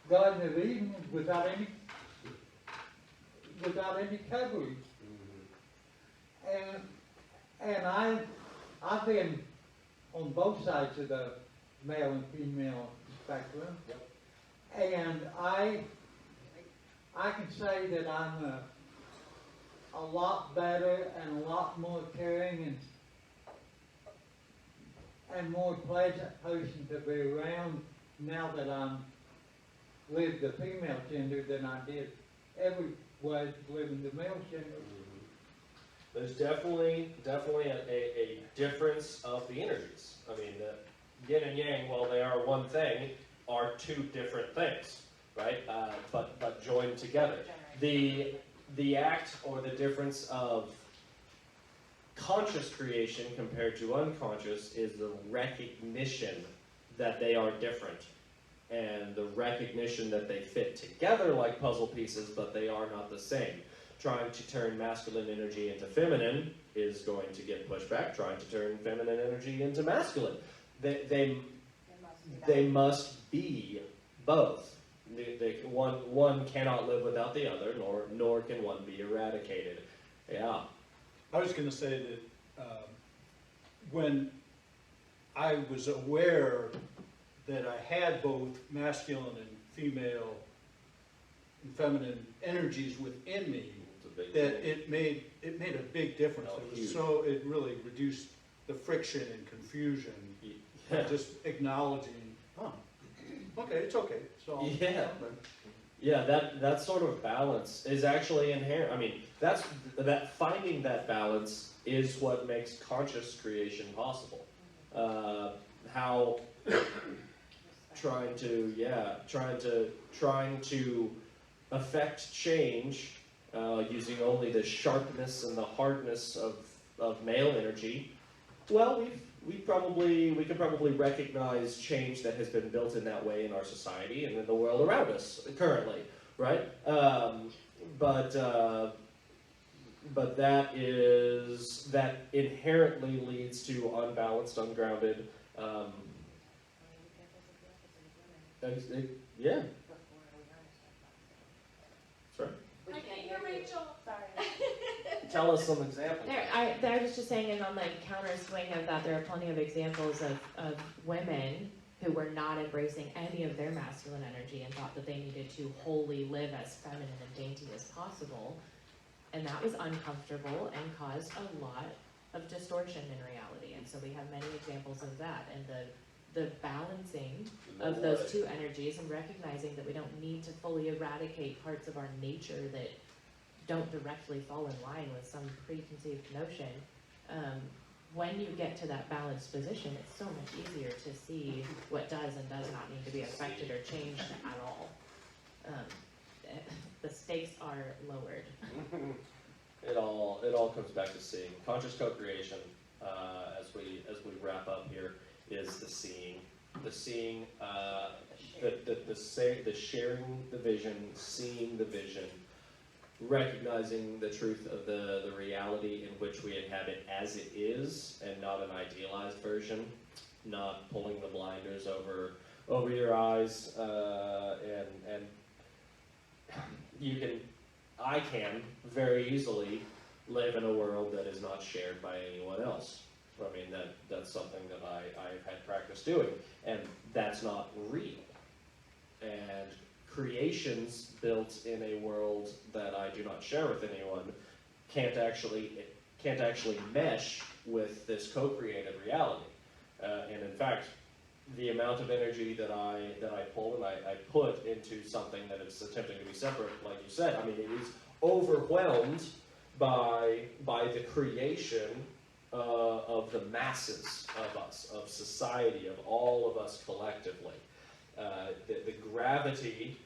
Garden of Eden without any covering. And I've been on both sides of the male and female spectrum. Yep. And I can say that I'm a lot better and a lot more caring and more pleasant person to be around now that I'm with the female gender than I did ever was living the male gender. There's definitely a difference of the energies. I mean, the yin and yang, while they are one thing, are two different things, right? But joined together. The act or the difference of conscious creation compared to unconscious is the recognition that they are different, and the recognition that they fit together like puzzle pieces, but they are not the same. Trying to turn masculine energy into feminine is going to get pushed back. Trying to turn feminine energy into masculine. They must be both. One cannot live without the other, nor can one be eradicated. Yeah. I was going to say that when I was aware that I had both masculine and female and feminine energies within me, that it made a big difference. It really reduced the friction and confusion. Yeah. Just acknowledging, okay, it's okay. So Yeah, that sort of balance is actually inherent. I mean, that finding that balance is what makes conscious creation possible. How trying to affect change using only the sharpness and the hardness of male energy. Well, we can probably recognize change that has been built in that way in our society and in the world around us currently, right? But that inherently leads to unbalanced, ungrounded. Yeah. Sorry. I can't hear Rachel. Sorry. Tell us some examples. I was just saying, and on the counter swing of that, there are plenty of examples of women who were not embracing any of their masculine energy and thought that they needed to wholly live as feminine and dainty as possible. And that was uncomfortable and caused a lot of distortion in reality. And so we have many examples of that. And the balancing of those two energies and recognizing that we don't need to fully eradicate parts of our nature that don't directly fall in line with some preconceived notion. When you get to that balanced position, it's so much easier to see what does and does not need to be affected or changed at all. the stakes are lowered. It all comes back to seeing. Conscious co-creation, as we wrap up here, is the seeing. The seeing, the sharing the vision, seeing the vision, recognizing the truth of the reality in which we inhabit as it is, and not an idealized version, not pulling the blinders over your eyes, and I can very easily live in a world that is not shared by anyone else. I mean, that's something that I've had practice doing, and that's not real. And creations built in a world that I do not share with anyone can't actually mesh with this co-created reality. And in fact, the amount of energy that I pull and I put into something that is attempting to be separate, like you said, I mean, it is overwhelmed by the creation of the masses of us, of society, of all of us collectively. The gravity,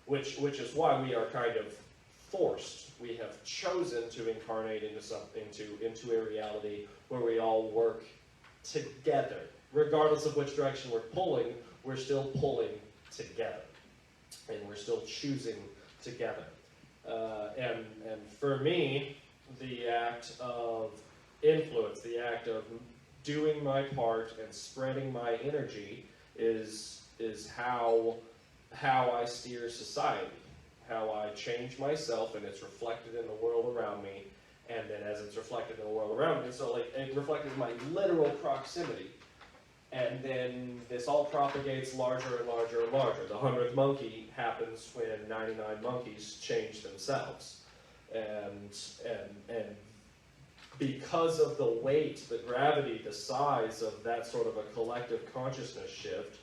which is why we are kind of forced. We have chosen to incarnate into a reality where we all work together. Regardless of which direction we're pulling, we're still pulling together, and we're still choosing together. And for me, the act of influence, the act of doing my part and spreading my energy is how I steer society, how I change myself, and it's reflected in the world around me, and then as it's reflected in the world around me, so like it reflected in my literal proximity. And then this all propagates larger and larger and larger. The 100th monkey happens when 99 monkeys change themselves. And because of the weight, the gravity, the size of that sort of a collective consciousness shift,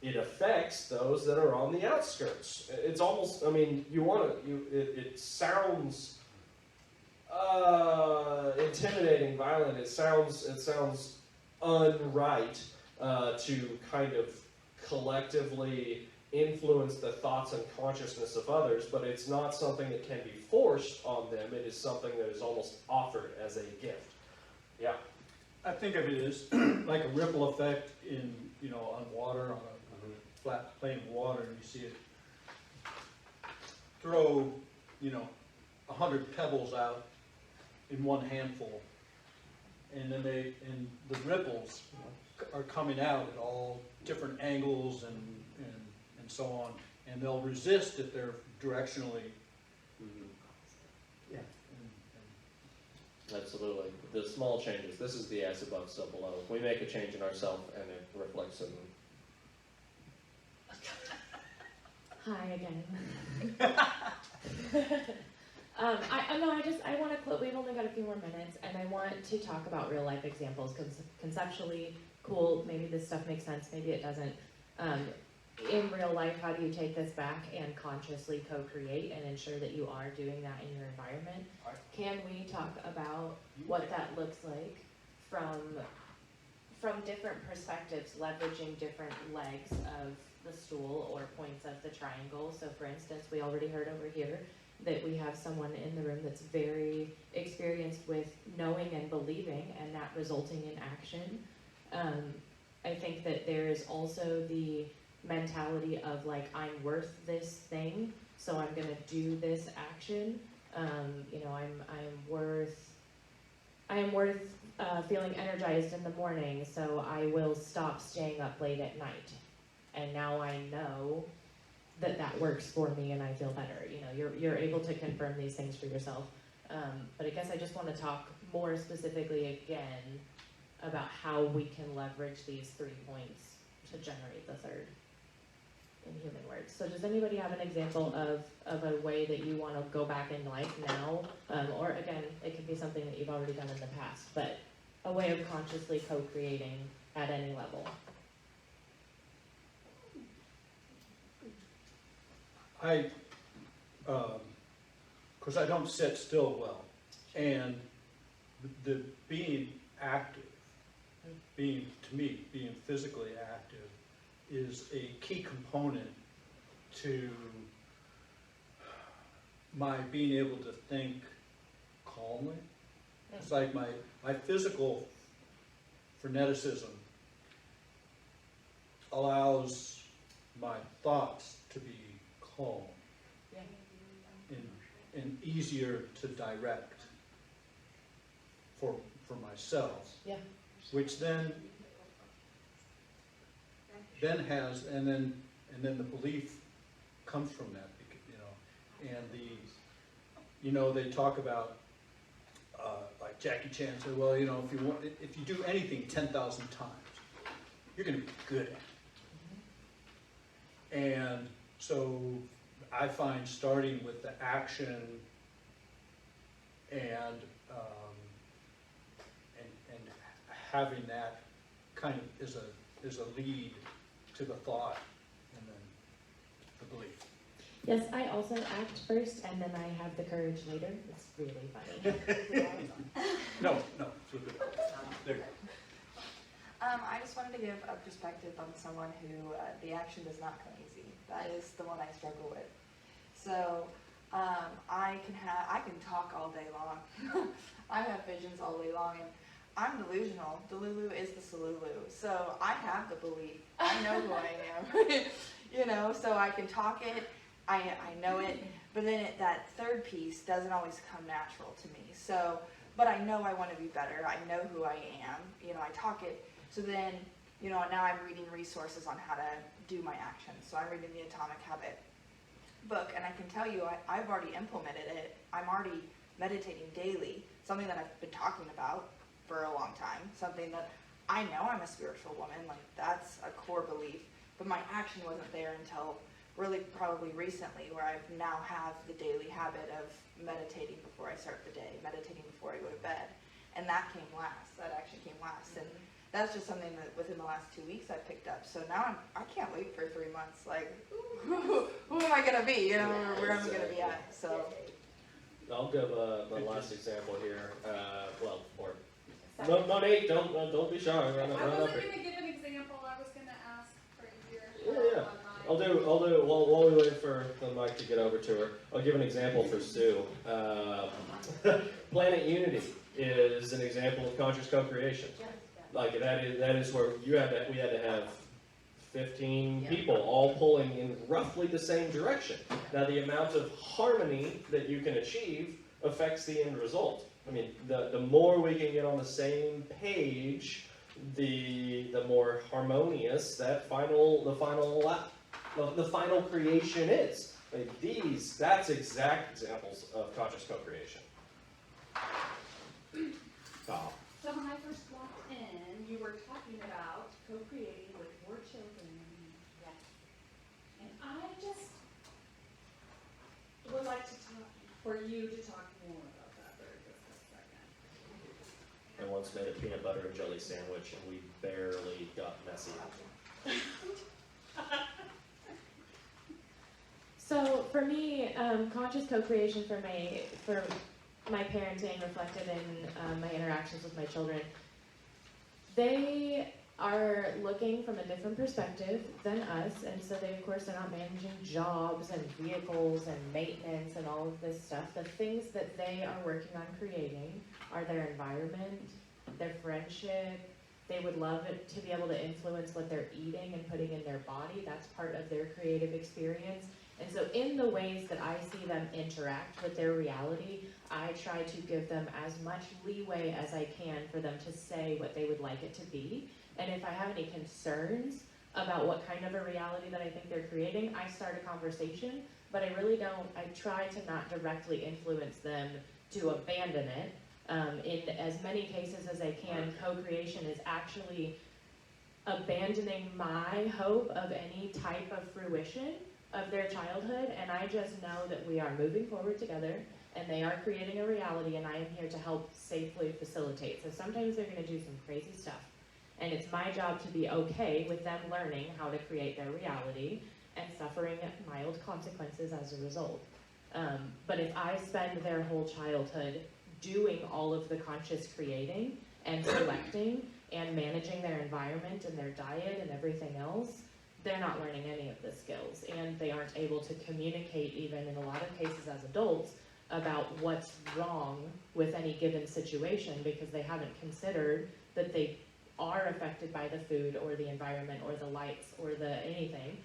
it affects those that are on the outskirts. It's almost, I mean, it sounds intimidating, violent. It sounds unright to kind of collectively influence the thoughts and consciousness of others, but it's not something that can be forced on them. It is something that is almost offered as a gift. Yeah. I think of it as like a ripple effect on water, on a flat plane of water, and you see it throw, 100 pebbles out in one handful, and then the ripples are coming out at all different angles and so on, and they'll resist if they're directionally. Yeah. Absolutely. The small changes. This is the as above, so below. We make a change in ourselves, and it reflects in Hi again. I want to close. We've only got a few more minutes, and I want to talk about real life examples. Conceptually, cool. Maybe this stuff makes sense. Maybe it doesn't. In real life, how do you take this back and consciously co-create and ensure that you are doing that in your environment? Can we talk about what that looks like from different perspectives, leveraging different legs of the stool or points of the triangle? So for instance, we already heard over here that we have someone in the room that's very experienced with knowing and believing and that resulting in action. I think that there is also the mentality of like, I'm worth this thing, so I'm gonna do this action. I am worth feeling energized in the morning, so I will stop staying up late at night. And now I know that works for me and I feel better. You're able to confirm these things for yourself. But I guess I just want to talk more specifically again about how we can leverage these 3 points to generate the third in human words. So does anybody have an example of a way that you want to go back in life now? Or again, it could be something that you've already done in the past, but a way of consciously co-creating at any level. Because I don't sit still well, and the being active, being physically active, is a key component to my being able to think calmly. It's like my physical freneticism allows my thoughts to be calm and easier to direct for myself. Yeah. Which then has, and then the belief comes from that, and they talk about, like Jackie Chan said, well, if you do anything 10,000 times, you're gonna be good at it. And so I find starting with the action and having that kind of is a lead to the thought and then the belief. Yes, I also act first and then I have the courage later. It's really funny. No, flip it. There. I just wanted to give a perspective on someone who the action does not come easy. That is the one I struggle with. So I can talk all day long. I have visions all day long, and I'm delusional. Delulu is the Salulu. So I have the belief. I know who I am. So I can talk it. I know it. But then that third piece doesn't always come natural to me. So, but I know I want to be better. I know who I am. I talk it. So then, now I'm reading resources on how to do my actions. So I'm reading the Atomic Habit book, and I can tell you I've already implemented it. I'm already meditating daily, something that I've been talking about for a long time, something that I know I'm a spiritual woman, like that's a core belief, but my action wasn't there until really probably recently, where I now have the daily habit of meditating before I start the day, meditating before I go to bed, and that action came last, and that's just something that within the last 2 weeks I picked up. So now I can't wait for 3 months. Like, who am I gonna be? Where am I gonna be at? So I'll give my last example here. Monique, don't be shy. Run I up wasn't here. going to give an example, I was going to ask for your Yeah. on mine. I'll do, while we wait for the mic to get over to her, I'll give an example for Sue. Planet Unity is an example of conscious co-creation. Like that is where we had to have 15 people all pulling in roughly the same direction. Now the amount of harmony that you can achieve affects the end result. I mean, the more we can get on the same page, the more harmonious that the final creation is. Like that's exact examples of conscious co-creation. Oh. So when I first walked in, you were talking about co-creating with your children. Yes. And I just would like to for you to talk more about that very just a second. I once made a peanut butter and jelly sandwich, and we barely got messy. So for me, conscious co-creation for my parenting reflected in my interactions with my children. They are looking from a different perspective than us, and so they, of course, are not managing jobs and vehicles and maintenance and all of this stuff. The things that they are working on creating are their environment, their friendship. They would love it to be able to influence what they're eating and putting in their body. That's part of their creative experience. And so in the ways that I see them interact with their reality, I try to give them as much leeway as I can for them to say what they would like it to be. And if I have any concerns about what kind of a reality that I think they're creating, I start a conversation, but I really don't, I try to not directly influence them to abandon it. In as many cases as I can, co-creation is actually abandoning my hope of any type of fruition of their childhood, and I just know that we are moving forward together, and they are creating a reality, and I am here to help safely facilitate. So sometimes they're going to do some crazy stuff, and it's my job to be okay with them learning how to create their reality and suffering mild consequences as a result. But if I spend their whole childhood doing all of the conscious creating and selecting and managing their environment and their diet and everything else, they're not learning any of the skills, and they aren't able to communicate even in a lot of cases as adults about what's wrong with any given situation, because they haven't considered that they are affected by the food or the environment or the lights or the anything,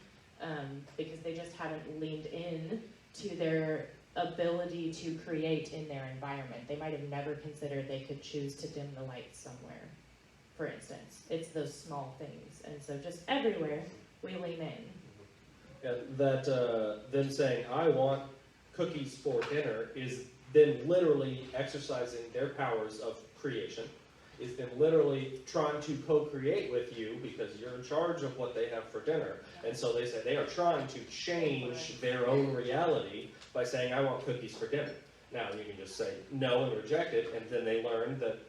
because they just haven't leaned in to their ability to create in their environment. They might have never considered they could choose to dim the lights somewhere, for instance. It's those small things, and so just everywhere we lean in. Yeah, that them saying, I want cookies for dinner, is then literally exercising their powers of creation, is them literally trying to co-create with you because you're in charge of what they have for dinner. And so they say they are trying to change their own reality by saying, I want cookies for dinner. Now, you can just say no and reject it, and then they learn that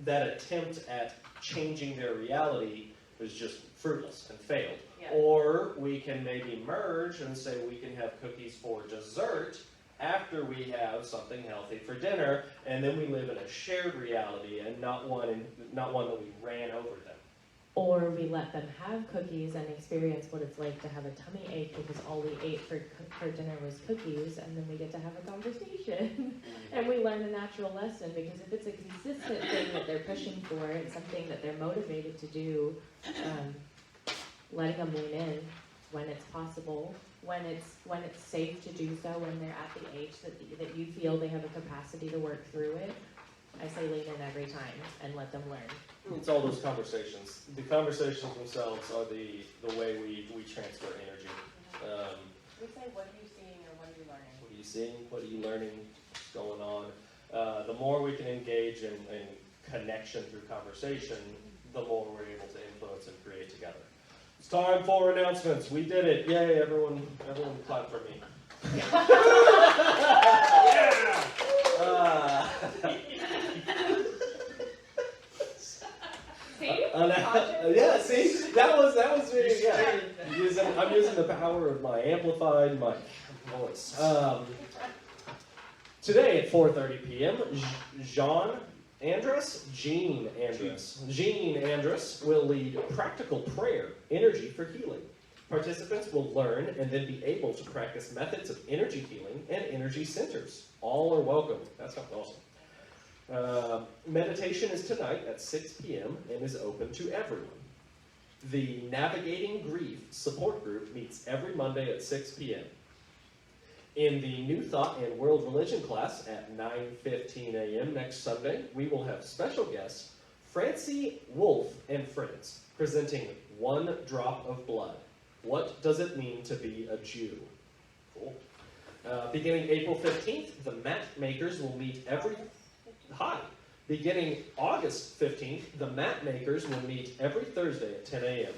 that attempt at changing their reality was just fruitless and failed. Yeah. Or we can maybe merge and say we can have cookies for dessert after we have something healthy for dinner, and then we live in a shared reality and not one that we ran over them. Or we let them have cookies and experience what it's like to have a tummy ache because all we ate for dinner was cookies, and then we get to have a conversation. And we learn a natural lesson, because if it's a consistent thing that they're pushing for and something that they're motivated to do, letting them lean in when it's possible, when it's safe to do so, when they're at the age that you feel they have a capacity to work through it, I say lean in every time and let them learn. It's all those conversations. The conversations themselves are the way we transfer energy. We say, what are you seeing or what are you learning? What are you seeing? What are you learning? What's going on? The more we can engage in connection through conversation, the more we're able to influence and create together. It's time for announcements. We did it. Yay, everyone clap for me. Yeah, see, that was me. Yeah, I'm using the power of my amplified mic voice. Today at 4:30 p.m., Jean Andrus will lead practical prayer, energy for healing. Participants will learn and then be able to practice methods of energy healing and energy centers. All are welcome. That sounds awesome. Meditation is tonight at 6 p.m. and is open to everyone. The Navigating Grief support group meets every Monday at 6 p.m. In the New Thought and World Religion class at 9:15 a.m. next Sunday, we will have special guests Francie Wolf and friends presenting One Drop of Blood. What does it mean to be a Jew? Cool. Beginning April 15th, the mat makers will meet Beginning August 15th, the mat makers will meet every Thursday at 10 a.m.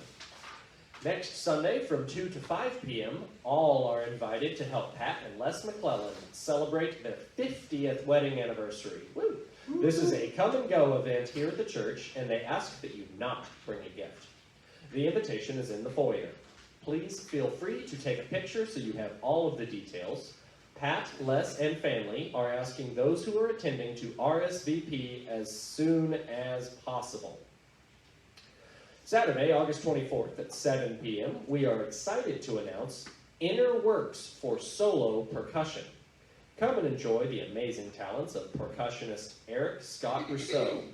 Next Sunday from 2 to 5 p.m., all are invited to help Pat and Les McClellan celebrate their 50th wedding anniversary. Woo! This is a come-and-go event here at the church, and they ask that you not bring a gift. The invitation is in the foyer. Please feel free to take a picture so you have all of the details. Pat, Les, and family are asking those who are attending to RSVP as soon as possible. Saturday, August 24th at 7 p.m., we are excited to announce Inner Works for solo percussion. Come and enjoy the amazing talents of percussionist Eric Scott Rousseau.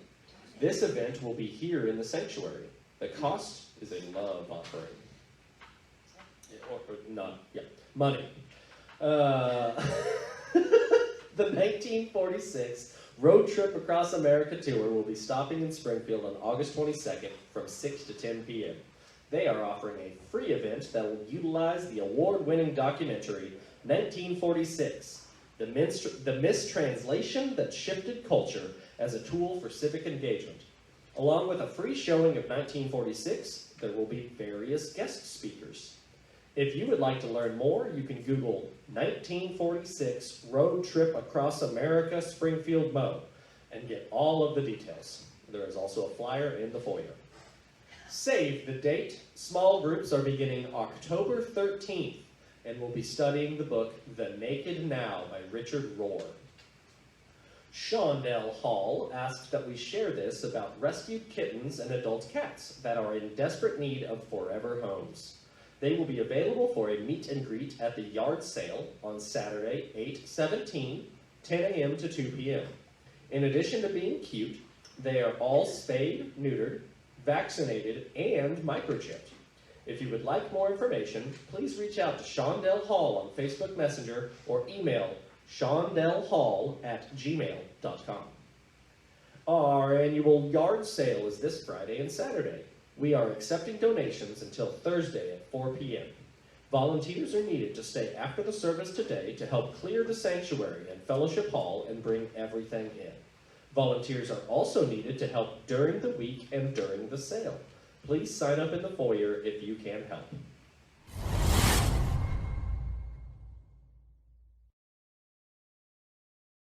This event will be here in the sanctuary. The cost is a love offering. Money. The 1946 Road Trip Across America tour will be stopping in Springfield on August 22nd from 6 to 10 p.m. They are offering a free event that will utilize the award-winning documentary 1946, the mistranslation that shifted culture as a tool for civic engagement. Along with a free showing of 1946, there will be various guest speakers. If you would like to learn more, you can Google 1946 Road Trip Across America Springfield Mo and get all of the details. There is also a flyer in the foyer. Save the date. Small groups are beginning October 13th and will be studying the book The Naked Now by Richard Rohr. Shondell Hall asked that we share this about rescued kittens and adult cats that are in desperate need of forever homes. They will be available for a meet and greet at the yard sale on Saturday, 8/17, 10 a.m. to 2 p.m. In addition to being cute, they are all spayed, neutered, vaccinated, and microchipped. If you would like more information, please reach out to Shondell Hall on Facebook Messenger or email shondellhall@gmail.com. Our annual yard sale is this Friday and Saturday. We are accepting donations until Thursday at 4 p.m. Volunteers are needed to stay after the service today to help clear the sanctuary and fellowship hall and bring everything in. Volunteers are also needed to help during the week and during the sale. Please sign up in the foyer if you can help.